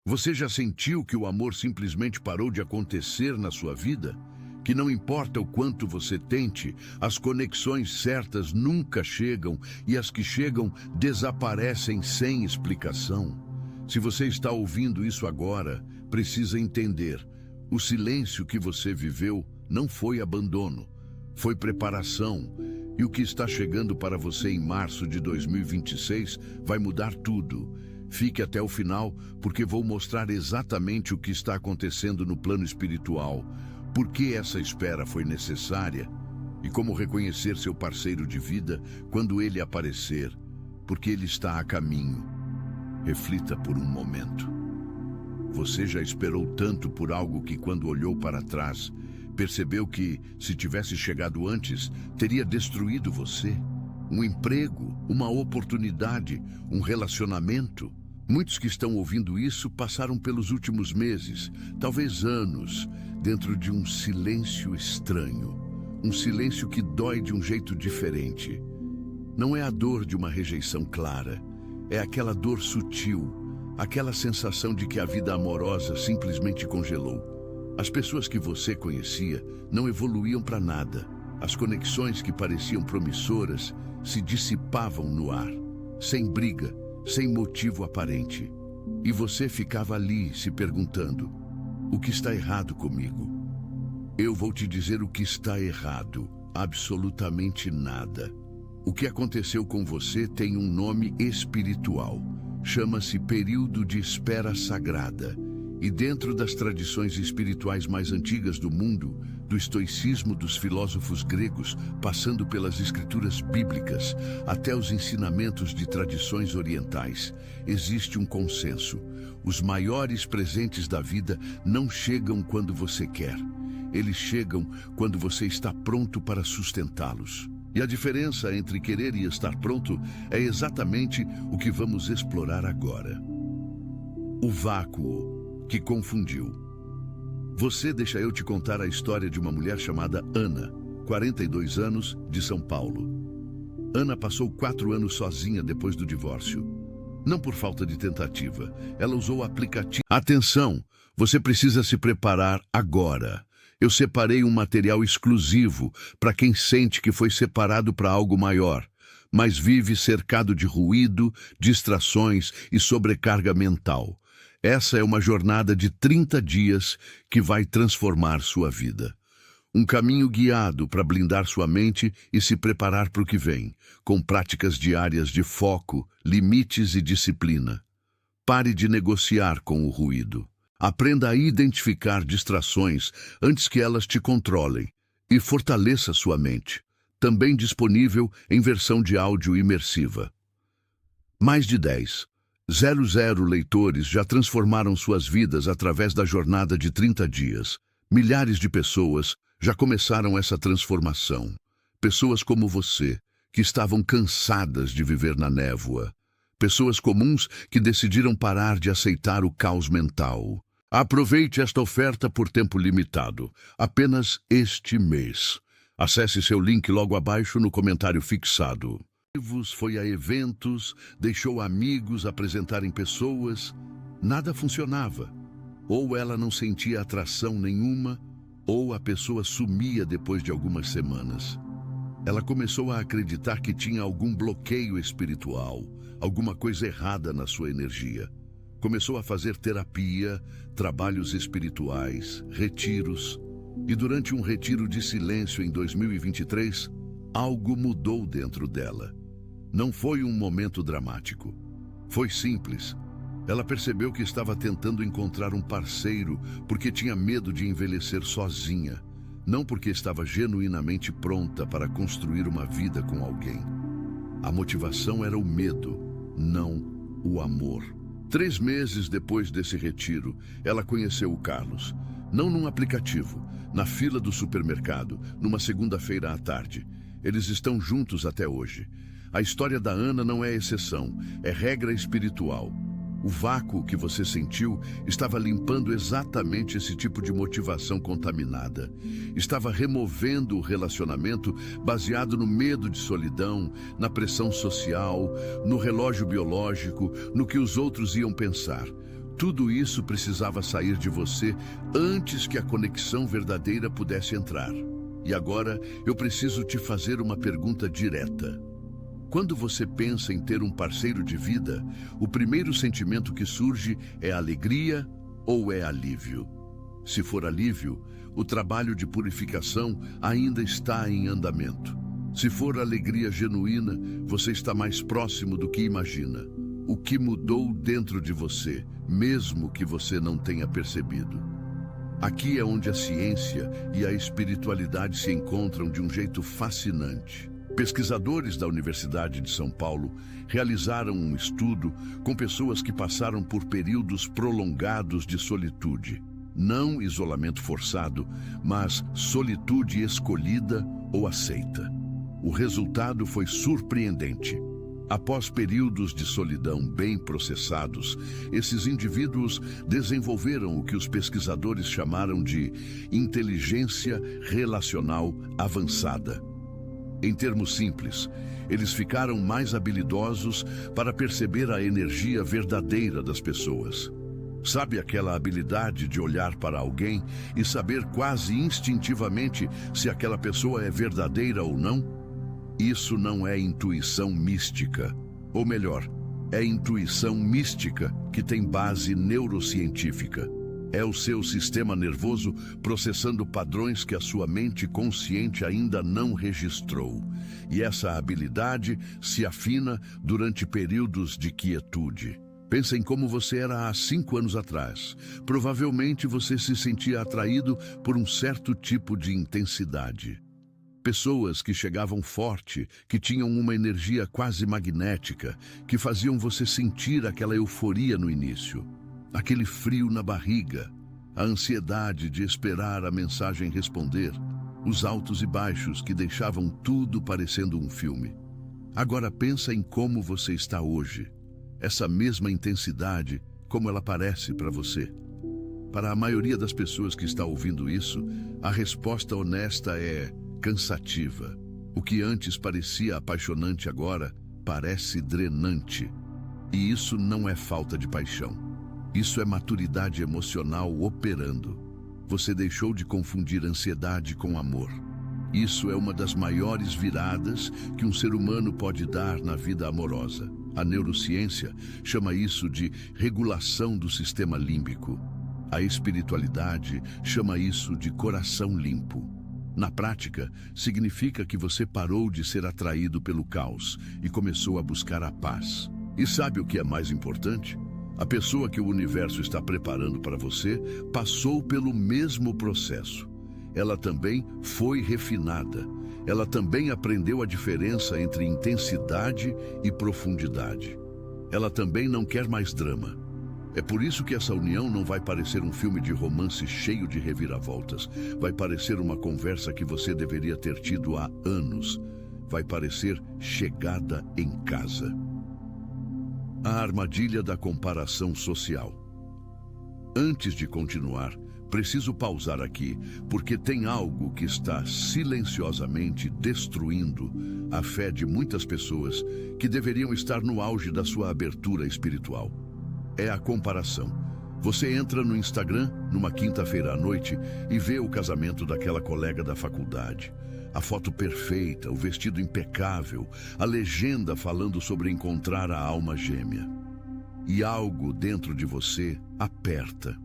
Você já sentiu que o amor simplesmente parou de acontecer na sua vida? Que não importa o quanto você tente, as conexões certas nunca chegam e as que chegam desaparecem sem explicação? Se você está ouvindo isso agora, precisa entender: o silêncio que você viveu não foi abandono, foi preparação. E o que está chegando para você em março de 2026 vai mudar tudo. Fique até o final, porque vou mostrar exatamente o que está acontecendo no plano espiritual, por que essa espera foi necessária e como reconhecer seu parceiro de vida quando ele aparecer, porque ele está a caminho. Reflita por um momento. Você já esperou tanto por algo que, quando olhou para trás, percebeu que, se tivesse chegado antes, teria destruído você? Um emprego, uma oportunidade, um relacionamento? Muitos que estão ouvindo isso passaram pelos últimos meses, talvez anos, dentro de um silêncio estranho. Um silêncio que dói de um jeito diferente. Não é a dor de uma rejeição clara, é aquela dor sutil, aquela sensação de que a vida amorosa simplesmente congelou. As pessoas que você conhecia não evoluíam para nada. As conexões que pareciam promissoras se dissipavam no ar, sem briga, sem motivo aparente. E você ficava ali se perguntando: o que está errado comigo? Eu vou te dizer o que está errado: absolutamente nada. O que aconteceu com você tem um nome espiritual. Chama-se período de espera sagrada. E dentro das tradições espirituais mais antigas do mundo, do estoicismo dos filósofos gregos, passando pelas escrituras bíblicas, até os ensinamentos de tradições orientais, existe um consenso: os maiores presentes da vida não chegam quando você quer. Eles chegam quando você está pronto para sustentá-los. E a diferença entre querer e estar pronto é exatamente o que vamos explorar agora. O vácuo que confundiu. Deixa eu te contar a história de uma mulher chamada Ana, 42 anos, de São Paulo. Ana passou 4 anos sozinha depois do divórcio. Não por falta de tentativa, ela usou o aplicativo. Atenção, você precisa se preparar agora. Eu separei um material exclusivo para quem sente que foi separado para algo maior, mas vive cercado de ruído, distrações e sobrecarga mental. Essa é uma jornada de 30 dias que vai transformar sua vida. Um caminho guiado para blindar sua mente e se preparar para o que vem, com práticas diárias de foco, limites e disciplina. Pare de negociar com o ruído. Aprenda a identificar distrações antes que elas te controlem e fortaleça sua mente. Também disponível em versão de áudio imersiva. Mais de 10,00 leitores já transformaram suas vidas através da jornada de 30 dias. Milhares de pessoas já começaram essa transformação. Pessoas como você, que estavam cansadas de viver na névoa. Pessoas comuns que decidiram parar de aceitar o caos mental. Aproveite esta oferta por tempo limitado, apenas este mês. Acesse seu link logo abaixo no comentário fixado. Foi a eventos, deixou amigos apresentarem pessoas. Nada funcionava. Ou ela não sentia atração nenhuma, ou a pessoa sumia depois de algumas semanas. Ela começou a acreditar que tinha algum bloqueio espiritual, alguma coisa errada na sua energia. Começou a fazer terapia, trabalhos espirituais, retiros. E durante um retiro de silêncio em 2023, algo mudou dentro dela. Não foi um momento dramático. Foi simples. Ela percebeu que estava tentando encontrar um parceiro porque tinha medo de envelhecer sozinha, não porque estava genuinamente pronta para construir uma vida com alguém. A motivação era o medo, não o amor. 3 meses depois desse retiro, ela conheceu o Carlos. Não num aplicativo, na fila do supermercado, numa segunda-feira à tarde. Eles estão juntos até hoje. A história da Ana não é exceção, é regra espiritual. O vácuo que você sentiu estava limpando exatamente esse tipo de motivação contaminada. Estava removendo o relacionamento baseado no medo de solidão, na pressão social, no relógio biológico, no que os outros iam pensar. Tudo isso precisava sair de você antes que a conexão verdadeira pudesse entrar. E agora eu preciso te fazer uma pergunta direta. Quando você pensa em ter um parceiro de vida, o primeiro sentimento que surge é alegria ou é alívio? Se for alívio, o trabalho de purificação ainda está em andamento. Se for alegria genuína, você está mais próximo do que imagina. O que mudou dentro de você, mesmo que você não tenha percebido. Aqui é onde a ciência e a espiritualidade se encontram de um jeito fascinante. Pesquisadores da Universidade de São Paulo realizaram um estudo com pessoas que passaram por períodos prolongados de solitude. Não isolamento forçado, mas solitude escolhida ou aceita. O resultado foi surpreendente. Após períodos de solidão bem processados, esses indivíduos desenvolveram o que os pesquisadores chamaram de inteligência relacional avançada. Em termos simples, eles ficaram mais habilidosos para perceber a energia verdadeira das pessoas. Sabe aquela habilidade de olhar para alguém e saber quase instintivamente se aquela pessoa é verdadeira ou não? Isso não é intuição mística. Ou melhor, é intuição mística que tem base neurocientífica. É o seu sistema nervoso processando padrões que a sua mente consciente ainda não registrou. E essa habilidade se afina durante períodos de quietude. Pensa em como você era há 5 anos atrás. Provavelmente você se sentia atraído por um certo tipo de intensidade. Pessoas que chegavam forte, que tinham uma energia quase magnética, que faziam você sentir aquela euforia no início. Aquele frio na barriga, a ansiedade de esperar a mensagem responder, os altos e baixos que deixavam tudo parecendo um filme. Agora pensa em como você está hoje. Essa mesma intensidade, como ela parece para você. Para a maioria das pessoas que está ouvindo isso, a resposta honesta é cansativa. O que antes parecia apaixonante agora parece drenante. E isso não é falta de paixão. Isso é maturidade emocional operando. Você deixou de confundir ansiedade com amor. Isso é uma das maiores viradas que um ser humano pode dar na vida amorosa. A neurociência chama isso de regulação do sistema límbico. A espiritualidade chama isso de coração limpo. Na prática, significa que você parou de ser atraído pelo caos e começou a buscar a paz. E sabe o que é mais importante? A pessoa que o universo está preparando para você passou pelo mesmo processo. Ela também foi refinada. Ela também aprendeu a diferença entre intensidade e profundidade. Ela também não quer mais drama. É por isso que essa união não vai parecer um filme de romance cheio de reviravoltas. Vai parecer uma conversa que você deveria ter tido há anos. Vai parecer chegada em casa. A armadilha da comparação social. Antes de continuar, preciso pausar aqui, porque tem algo que está silenciosamente destruindo a fé de muitas pessoas que deveriam estar no auge da sua abertura espiritual. É a comparação. Você entra no Instagram numa quinta-feira à noite e vê o casamento daquela colega da faculdade. A foto perfeita, o vestido impecável, a legenda falando sobre encontrar a alma gêmea. E algo dentro de você aperta.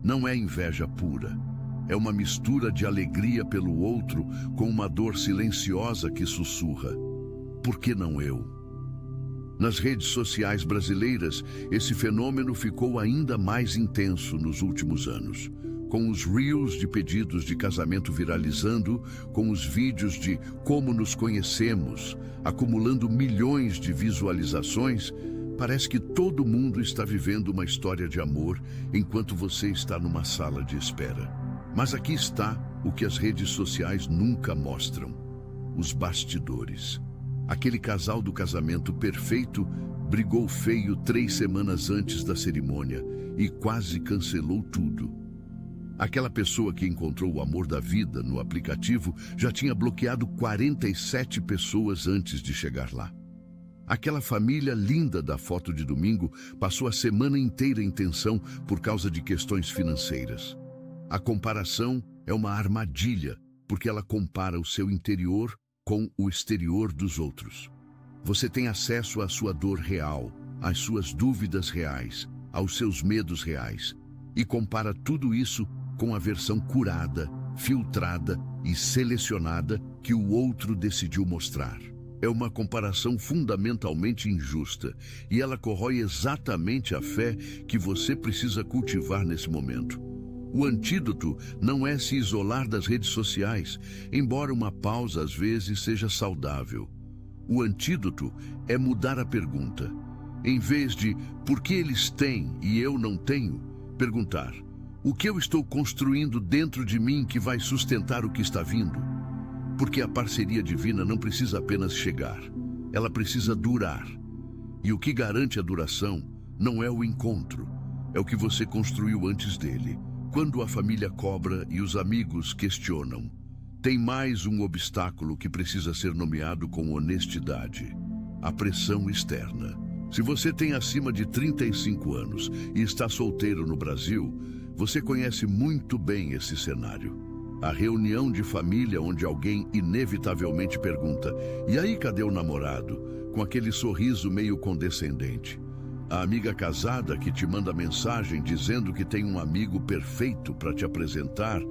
Não é inveja pura. É uma mistura de alegria pelo outro com uma dor silenciosa que sussurra. Por que não eu? Nas redes sociais brasileiras, esse fenômeno ficou ainda mais intenso nos últimos anos. Com os reels de pedidos de casamento viralizando, com os vídeos de como nos conhecemos, acumulando milhões de visualizações, parece que todo mundo está vivendo uma história de amor enquanto você está numa sala de espera. Mas aqui está o que as redes sociais nunca mostram: os bastidores. Aquele casal do casamento perfeito brigou feio 3 semanas antes da cerimônia e quase cancelou tudo. Aquela pessoa que encontrou o amor da vida no aplicativo já tinha bloqueado 47 pessoas antes de chegar lá. Aquela família linda da foto de domingo passou a semana inteira em tensão por causa de questões financeiras. A comparação é uma armadilha, porque ela compara o seu interior com o exterior dos outros. Você tem acesso à sua dor real, às suas dúvidas reais, aos seus medos reais, e compara tudo isso com a versão curada, filtrada e selecionada que o outro decidiu mostrar. É uma comparação fundamentalmente injusta e ela corrói exatamente a fé que você precisa cultivar nesse momento. O antídoto não é se isolar das redes sociais, embora uma pausa às vezes seja saudável. O antídoto é mudar a pergunta. Em vez de por que eles têm e eu não tenho, perguntar: o que eu estou construindo dentro de mim que vai sustentar o que está vindo? Porque a parceria divina não precisa apenas chegar, ela precisa durar. E o que garante a duração não é o encontro, é o que você construiu antes dele. Quando a família cobra e os amigos questionam, tem mais um obstáculo que precisa ser nomeado com honestidade: a pressão externa. Se você tem acima de 35 anos e está solteiro no Brasil, você conhece muito bem esse cenário. A reunião de família onde alguém inevitavelmente pergunta: e aí, cadê o namorado? Com aquele sorriso meio condescendente. A amiga casada que te manda mensagem dizendo que tem um amigo perfeito para te apresentar,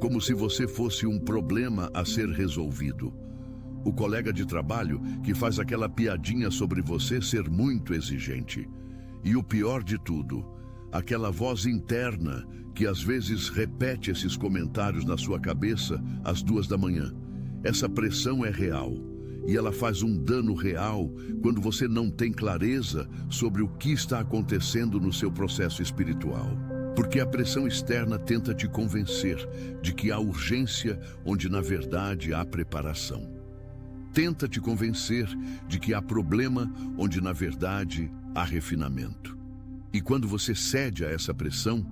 como se você fosse um problema a ser resolvido. O colega de trabalho que faz aquela piadinha sobre você ser muito exigente. E o pior de tudo, aquela voz interna que às vezes repete esses comentários na sua cabeça às 2 da manhã. Essa pressão é real e ela faz um dano real quando você não tem clareza sobre o que está acontecendo no seu processo espiritual. Porque a pressão externa tenta te convencer de que há urgência onde na verdade há preparação. Tenta te convencer de que há problema onde na verdade há refinamento. E quando você cede a essa pressão,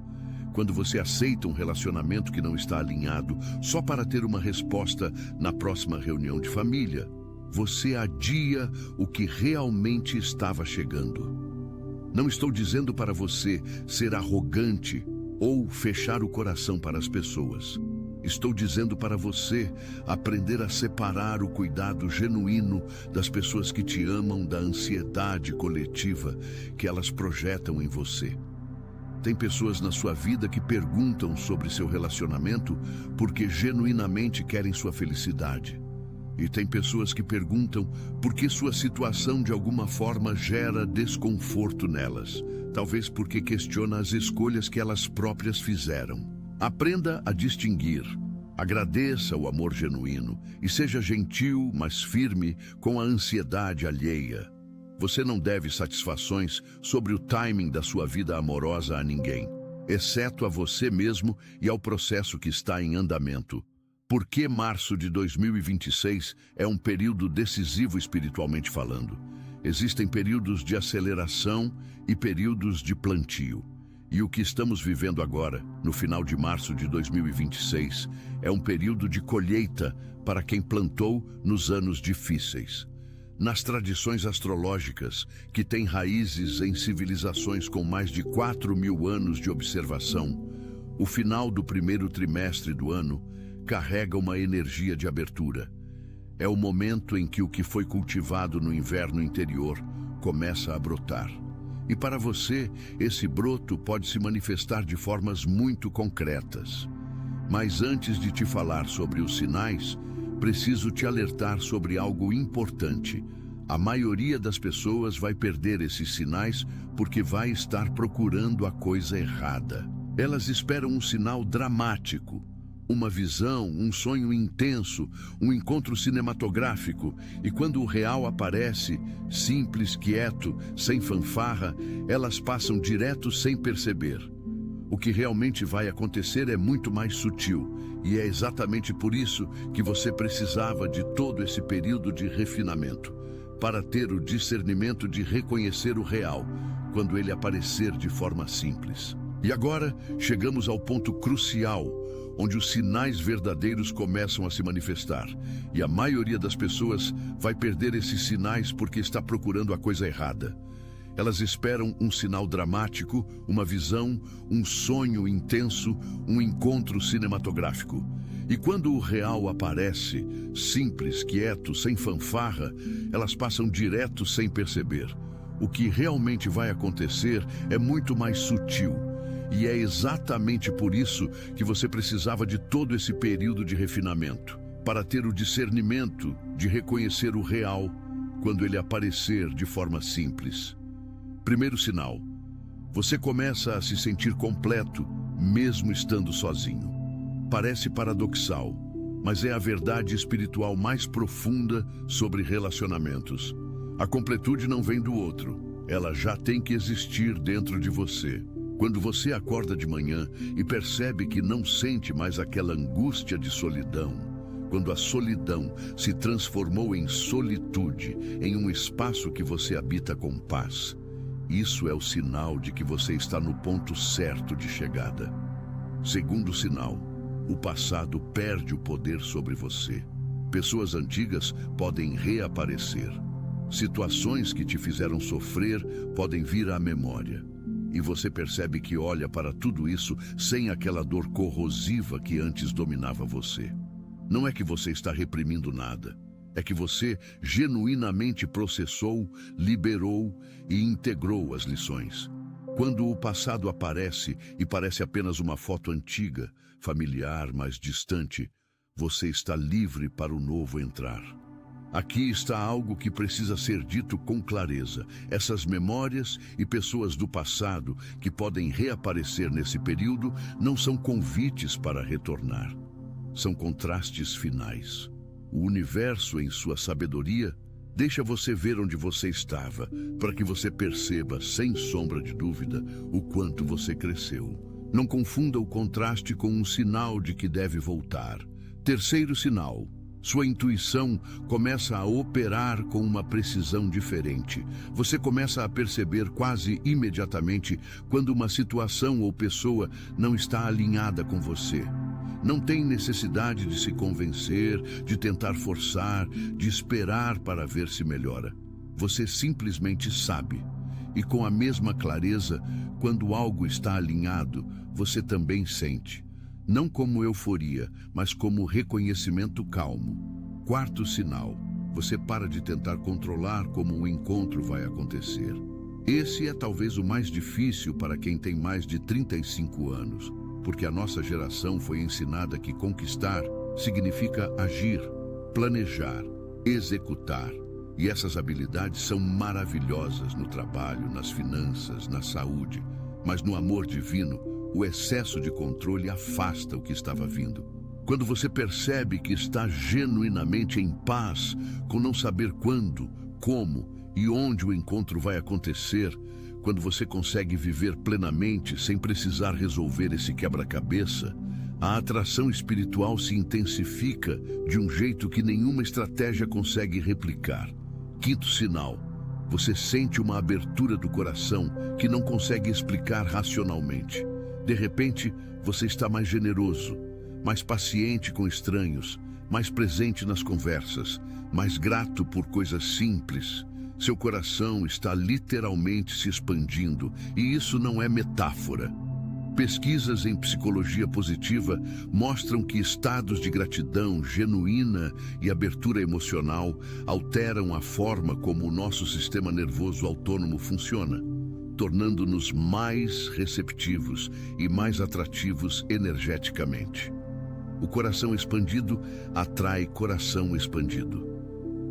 quando você aceita um relacionamento que não está alinhado só para ter uma resposta na próxima reunião de família, você adia o que realmente estava chegando. Não estou dizendo para você ser arrogante ou fechar o coração para as pessoas. Estou dizendo para você aprender a separar o cuidado genuíno das pessoas que te amam da ansiedade coletiva que elas projetam em você. Tem pessoas na sua vida que perguntam sobre seu relacionamento porque genuinamente querem sua felicidade. E tem pessoas que perguntam porque sua situação de alguma forma gera desconforto nelas. Talvez porque questiona as escolhas que elas próprias fizeram. Aprenda a distinguir. Agradeça o amor genuíno e seja gentil, mas firme com a ansiedade alheia. Você não deve satisfações sobre o timing da sua vida amorosa a ninguém, exceto a você mesmo e ao processo que está em andamento. Porque março de 2026 é um período decisivo espiritualmente falando. Existem períodos de aceleração e períodos de plantio. E o que estamos vivendo agora, no final de março de 2026, é um período de colheita para quem plantou nos anos difíceis. Nas tradições astrológicas, que têm raízes em civilizações com mais de 4.000 anos de observação, o final do primeiro trimestre do ano carrega uma energia de abertura. É o momento em que o que foi cultivado no inverno interior começa a brotar. E para você, esse broto pode se manifestar de formas muito concretas. Mas antes de te falar sobre os sinais, preciso te alertar sobre algo importante. A maioria das pessoas vai perder esses sinais porque vai estar procurando a coisa errada. Elas esperam um sinal dramático, uma visão, um sonho intenso, um encontro cinematográfico, e quando o real aparece, simples, quieto, sem fanfarra, elas passam direto sem perceber. O que realmente vai acontecer é muito mais sutil, e é exatamente por isso que você precisava de todo esse período de refinamento, para ter o discernimento de reconhecer o real, quando ele aparecer de forma simples. E agora chegamos ao ponto crucial, onde os sinais verdadeiros começam a se manifestar. E a maioria das pessoas vai perder esses sinais porque está procurando a coisa errada. Elas esperam um sinal dramático, uma visão, um sonho intenso, um encontro cinematográfico. E quando o real aparece, simples, quieto, sem fanfarra, elas passam direto sem perceber. O que realmente vai acontecer é muito mais sutil. E é exatamente por isso que você precisava de todo esse período de refinamento, para ter o discernimento de reconhecer o real quando ele aparecer de forma simples. Primeiro sinal: você começa a se sentir completo, mesmo estando sozinho. Parece paradoxal, mas é a verdade espiritual mais profunda sobre relacionamentos. A completude não vem do outro, ela já tem que existir dentro de você. Quando você acorda de manhã e percebe que não sente mais aquela angústia de solidão, quando a solidão se transformou em solitude, em um espaço que você habita com paz, isso é o sinal de que você está no ponto certo de chegada. Segundo sinal: o passado perde o poder sobre você. Pessoas antigas podem reaparecer. Situações que te fizeram sofrer podem vir à memória. E você percebe que olha para tudo isso sem aquela dor corrosiva que antes dominava você. Não é que você está reprimindo nada. É que você genuinamente processou, liberou e integrou as lições. Quando o passado aparece e parece apenas uma foto antiga, familiar, mas distante, você está livre para o novo entrar. Aqui está algo que precisa ser dito com clareza. Essas memórias e pessoas do passado que podem reaparecer nesse período não são convites para retornar. São contrastes finais. O universo, em sua sabedoria, deixa você ver onde você estava, para que você perceba, sem sombra de dúvida, o quanto você cresceu. Não confunda o contraste com um sinal de que deve voltar. Terceiro sinal: sua intuição começa a operar com uma precisão diferente. Você começa a perceber quase imediatamente quando uma situação ou pessoa não está alinhada com você. Não tem necessidade de se convencer, de tentar forçar, de esperar para ver se melhora. Você simplesmente sabe. E com a mesma clareza, quando algo está alinhado, você também sente. Não como euforia, mas como reconhecimento calmo. Quarto sinal: você para de tentar controlar como o encontro vai acontecer. Esse é talvez o mais difícil para quem tem mais de 35 anos. Porque a nossa geração foi ensinada que conquistar significa agir, planejar, executar. E essas habilidades são maravilhosas no trabalho, nas finanças, na saúde. Mas no amor divino, o excesso de controle afasta o que estava vindo. Quando você percebe que está genuinamente em paz, com não saber quando, como e onde o encontro vai acontecer, quando você consegue viver plenamente sem precisar resolver esse quebra-cabeça, a atração espiritual se intensifica de um jeito que nenhuma estratégia consegue replicar. Quinto sinal: você sente uma abertura do coração que não consegue explicar racionalmente. De repente, você está mais generoso, mais paciente com estranhos, mais presente nas conversas, mais grato por coisas simples. Seu coração está literalmente se expandindo, e isso não é metáfora. Pesquisas em psicologia positiva mostram que estados de gratidão genuína e abertura emocional alteram a forma como o nosso sistema nervoso autônomo funciona, tornando-nos mais receptivos e mais atrativos energeticamente. O coração expandido atrai coração expandido.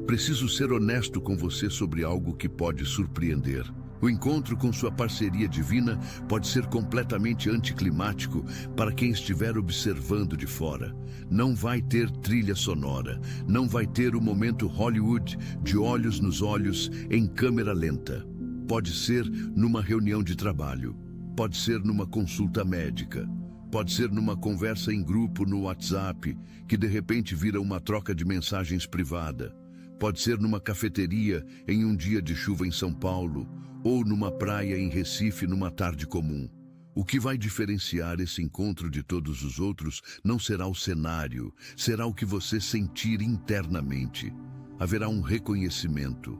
Preciso ser honesto com você sobre algo que pode surpreender. O encontro com sua parceria divina pode ser completamente anticlimático para quem estiver observando de fora. Não vai ter trilha sonora, não vai ter o momento Hollywood de olhos nos olhos em câmera lenta. Pode ser numa reunião de trabalho, pode ser numa consulta médica, pode ser numa conversa em grupo no WhatsApp, que de repente vira uma troca de mensagens privada. Pode ser numa cafeteria em um dia de chuva em São Paulo, ou numa praia em Recife numa tarde comum. O que vai diferenciar esse encontro de todos os outros não será o cenário, será o que você sentir internamente. Haverá um reconhecimento.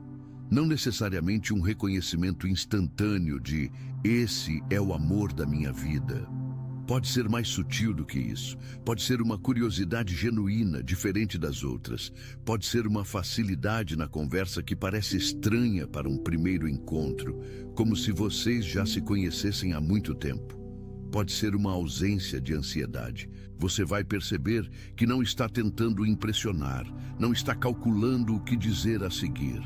Não necessariamente um reconhecimento instantâneo de esse é o amor da minha vida. Pode ser mais sutil do que isso. Pode ser uma curiosidade genuína, diferente das outras. Pode ser uma facilidade na conversa que parece estranha para um primeiro encontro, como se vocês já se conhecessem há muito tempo. Pode ser uma ausência de ansiedade. Você vai perceber que não está tentando impressionar, não está calculando o que dizer a seguir.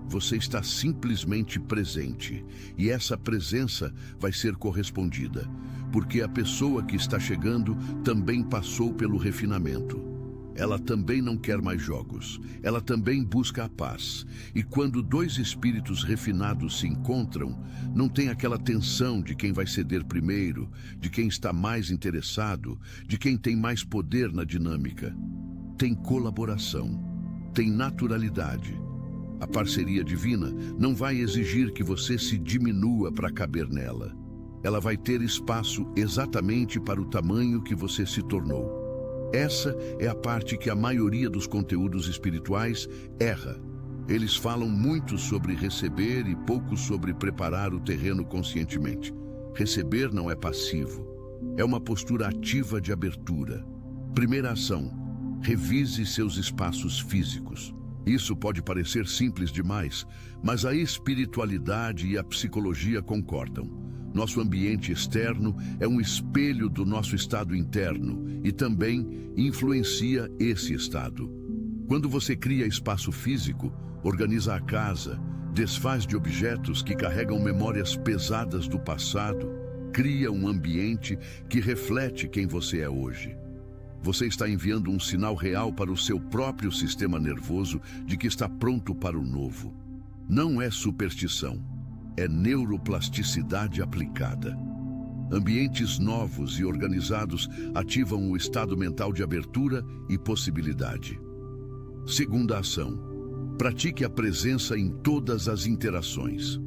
Você está simplesmente presente, e essa presença vai ser correspondida, porque a pessoa que está chegando também passou pelo refinamento. Ela também não quer mais jogos, ela também busca a paz. E quando dois espíritos refinados se encontram, não tem aquela tensão de quem vai ceder primeiro, de quem está mais interessado, de quem tem mais poder na dinâmica. Tem colaboração, tem naturalidade. A parceria divina não vai exigir que você se diminua para caber nela. Ela vai ter espaço exatamente para o tamanho que você se tornou. Essa é a parte que a maioria dos conteúdos espirituais erra. Eles falam muito sobre receber e pouco sobre preparar o terreno conscientemente. Receber não é passivo. É uma postura ativa de abertura. Primeira ação: revise seus espaços físicos. Isso pode parecer simples demais, mas a espiritualidade e a psicologia concordam. Nosso ambiente externo é um espelho do nosso estado interno e também influencia esse estado. Quando você cria espaço físico, organiza a casa, desfaz de objetos que carregam memórias pesadas do passado, cria um ambiente que reflete quem você é hoje. Você está enviando um sinal real para o seu próprio sistema nervoso de que está pronto para o novo. Não é superstição, é neuroplasticidade aplicada. Ambientes novos e organizados ativam o estado mental de abertura e possibilidade. Segunda ação: pratique a presença em todas as interações.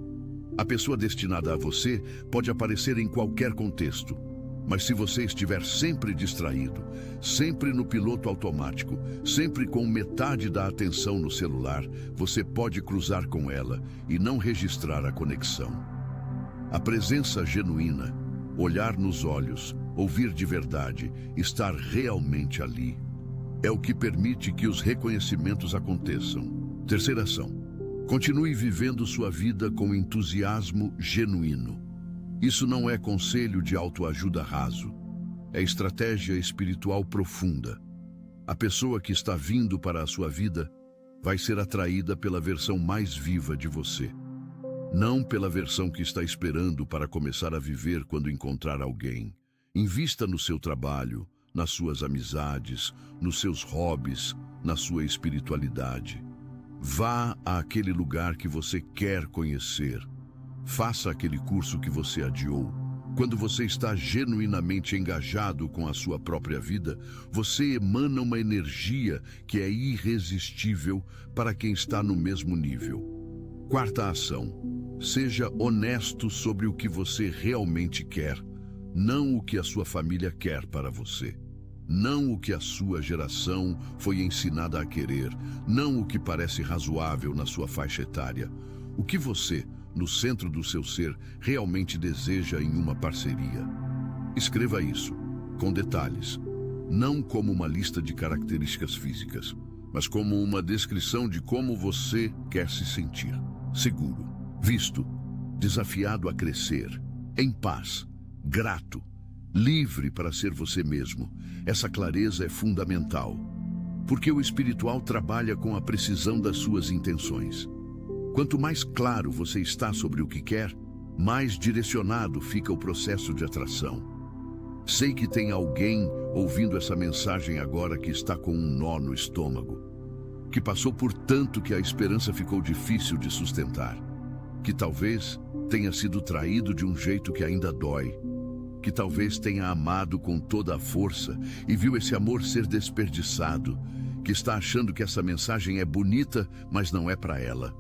A pessoa destinada a você pode aparecer em qualquer contexto. Mas se você estiver sempre distraído, sempre no piloto automático, sempre com metade da atenção no celular, você pode cruzar com ela e não registrar a conexão. A presença genuína, olhar nos olhos, ouvir de verdade, estar realmente ali, é o que permite que os reconhecimentos aconteçam. Terceira ação: continue vivendo sua vida com entusiasmo genuíno. Isso não é conselho de autoajuda raso, é estratégia espiritual profunda. A pessoa que está vindo para a sua vida vai ser atraída pela versão mais viva de você, não pela versão que está esperando para começar a viver quando encontrar alguém. Invista no seu trabalho, nas suas amizades, nos seus hobbies, na sua espiritualidade. Vá àquele lugar que você quer conhecer. Faça aquele curso que você adiou. Quando você está genuinamente engajado com a sua própria vida, você emana uma energia que é irresistível para quem está no mesmo nível. Quarta ação: seja honesto sobre o que você realmente quer, não o que a sua família quer para você. Não o que a sua geração foi ensinada a querer, não o que parece razoável na sua faixa etária. O que você, no centro do seu ser, realmente deseja em uma parceria. Escreva isso, com detalhes, não como uma lista de características físicas, mas como uma descrição de como você quer se sentir. Seguro, visto, desafiado a crescer, em paz, grato, livre para ser você mesmo. Essa clareza é fundamental, porque o espiritual trabalha com a precisão das suas intenções. Quanto mais claro você está sobre o que quer, mais direcionado fica o processo de atração. Sei que tem alguém ouvindo essa mensagem agora que está com um nó no estômago, que passou por tanto que a esperança ficou difícil de sustentar, que talvez tenha sido traído de um jeito que ainda dói, que talvez tenha amado com toda a força e viu esse amor ser desperdiçado, que está achando que essa mensagem é bonita, mas não é para ela.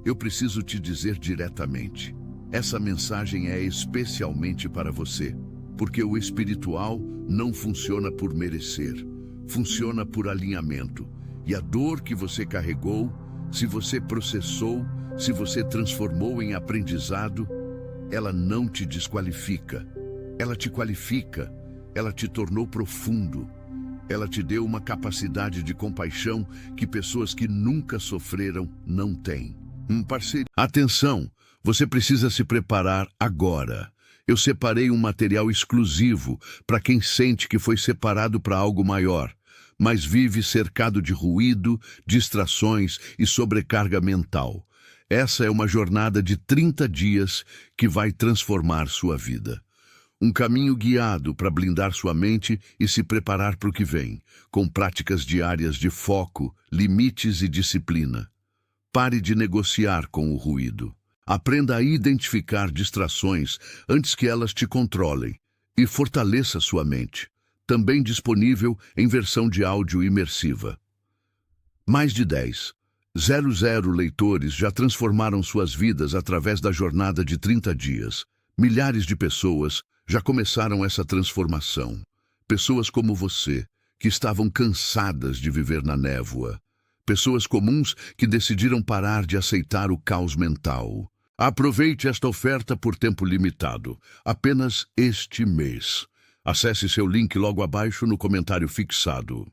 Eu preciso te dizer diretamente: Essa mensagem é especialmente para você, porque o espiritual não funciona por merecer, funciona por alinhamento. E a dor que você carregou, se você processou, se você transformou em aprendizado, ela não te desqualifica. Ela te qualifica, ela te tornou profundo. Ela te deu uma capacidade de compaixão que pessoas que nunca sofreram não têm. Parceiro. Atenção, você precisa se preparar agora. Eu separei um material exclusivo para quem sente que foi separado para algo maior, mas vive cercado de ruído, distrações e sobrecarga mental. Essa é uma jornada de 30 dias que vai transformar sua vida. Um caminho guiado para blindar sua mente e se preparar para o que vem, com práticas diárias de foco, limites e disciplina. Pare de negociar com o ruído. Aprenda a identificar distrações antes que elas te controlem e fortaleça sua mente. Também disponível em versão de áudio imersiva. Mais de 10,00 leitores já transformaram suas vidas através da jornada de 30 dias. Milhares de pessoas já começaram essa transformação. Pessoas como você, que estavam cansadas de viver na névoa. Pessoas comuns que decidiram parar de aceitar o caos mental. Aproveite esta oferta por tempo limitado, apenas este mês. Acesse seu link logo abaixo no comentário fixado.